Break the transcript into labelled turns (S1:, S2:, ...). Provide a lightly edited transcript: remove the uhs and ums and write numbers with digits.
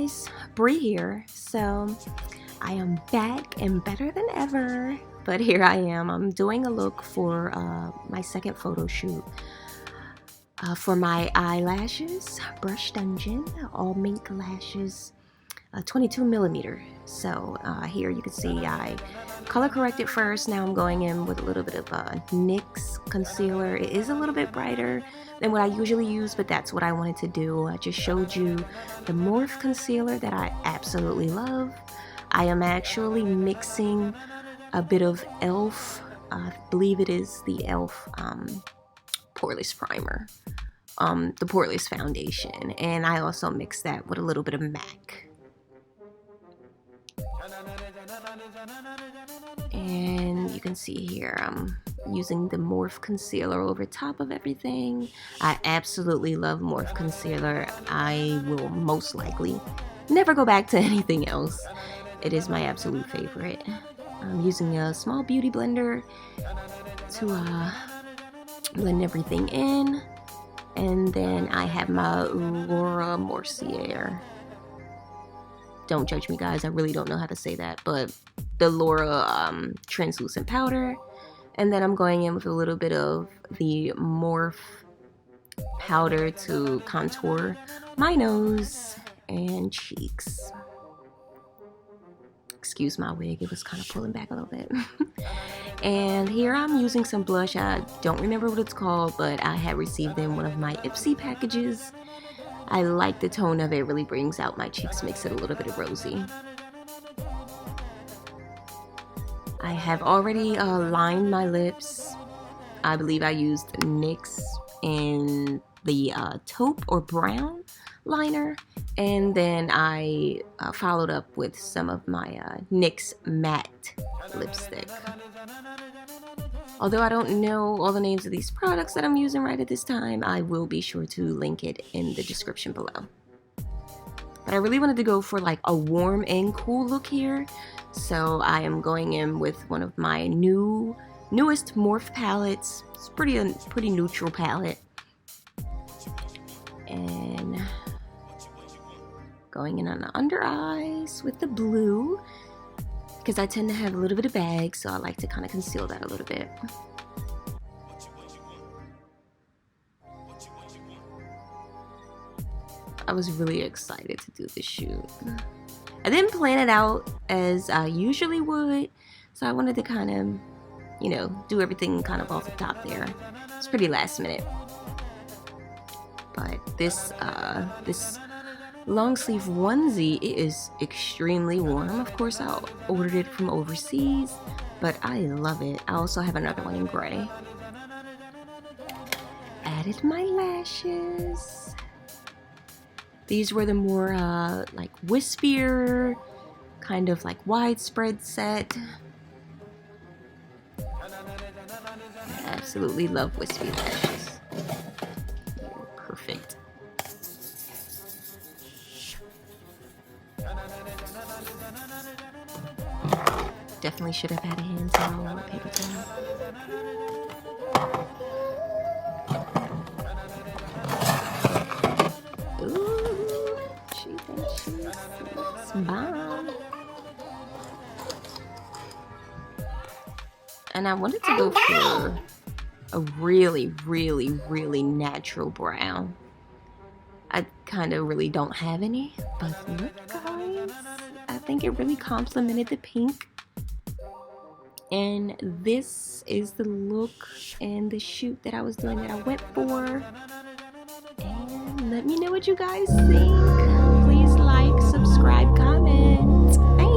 S1: guys, Bree here. So I am back and better than ever, but here I am. I'm doing a look for my second photo shoot for my eyelashes, Brush Donjon, all Mink Lashes, 22mm. So here you can see I color corrected first. Now I'm going in with a little bit of NYX concealer. It is a little bit brighter than what I usually use, but that's what I wanted to do. I just showed you the Morph concealer that I absolutely love. I am actually mixing a bit of e.l.f. I believe it is the e.l.f. Poreless primer, the Poreless foundation, and I also mixed that with a little bit of MAC. And you can see here I'm using the Morph concealer over top of everything. I absolutely love Morph concealer. I will most likely never go back to anything else. It is my absolute favorite. I'm using a small beauty blender to blend everything in. And then I have my Laura Mercier. Don't judge me, guys. I really don't know how to say that, but the Laura translucent powder. And then I'm going in with a little bit of the Morph powder to contour my nose and cheeks. Excuse my wig, it was kind of pulling back a little bit. And here I'm using some blush. I don't remember what it's called, but I had received in one of my Ipsy packages. I like the tone of it. It really brings out my cheeks, makes it a little bit of rosy. I have already lined my lips. I believe I used NYX in the taupe or brown liner, and then I followed up with some of my NYX matte lipstick. Although I don't know all the names of these products that I'm using right at this time, I will be sure to link it in the description below. But I really wanted to go for like a warm and cool look here, so I am going in with one of my newest Morph palettes. It's pretty neutral palette, and going in on the under eyes with the blue, because I tend to have a little bit of bags, so I like to kind of conceal that a little bit. I was really excited to do this shoot. I didn't plan it out as I usually would, so I wanted to kind of, you know, do everything kind of off the top there. It's pretty last minute. But this long sleeve onesie, it is extremely warm. Of course, I ordered it from overseas, but I love it. I also have another one in gray. Added my lashes. These were the more like wispier, kind of like widespread set. I absolutely love wispy lashes. They're perfect. Definitely should have had a hand towel or a paper towel. Ooh, she thinks she's bomb. And I wanted to go for a really natural brown. I kind of really don't have any, but look, guys, I think it really complemented the pink. And this is the look and the shoot that I was doing, that I went for. And let me know what you guys think. Please like, subscribe, comment. Thanks.